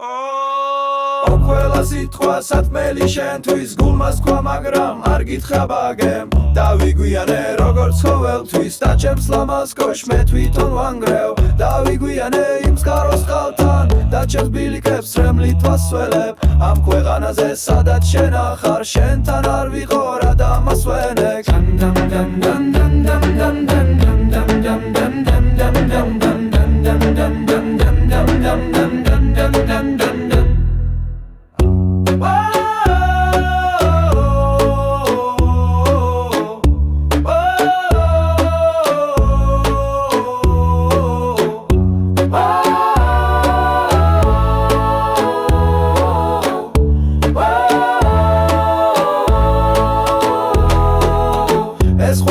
ყველა სიტყვა სათმელი შენთვის გულმას თქვა მაგრამ არ გითხრაბაგემ დავიგვიანე როგორც ცხოველთვის და ჩემს ლამაზ კოშ მე თვითონ ვანგრევ დავიგვიანე იმ სკაროს ყალთან და ჩემს ბილიკებს რემლით ვასველებ ამ ქვეყანაზე სადაც შენ ახარ შენთან არ ვიყორ ადამიანს ვენექ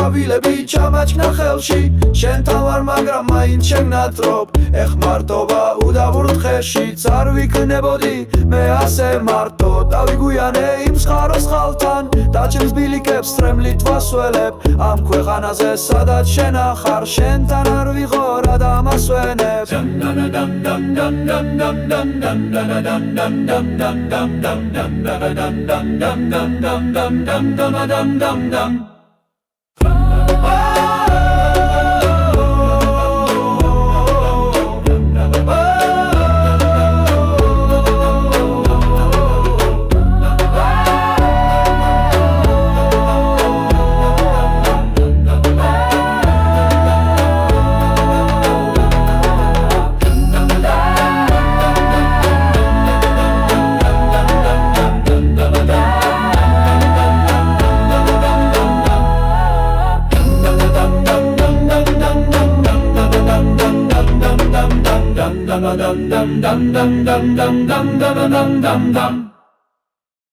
ხვავილები ჩამაჩქნა ხელში შენთან ვარ მაგრამ მაინც შეგნატრობ ეხმარტობა უდაბურთ ხეშიც არ ვიქნებოდი მე ასე მარტო დავიგვიანე იმ სხაროს ხალთან და ჩემს ბილიკებს რემლით ვასველებ ამ ქვეყანაზე სადაც შენ ახარ შენთან არ ვიყორ ადამიანს ვენებ dum dum dum dum dum dum dum dum dum dum dum dum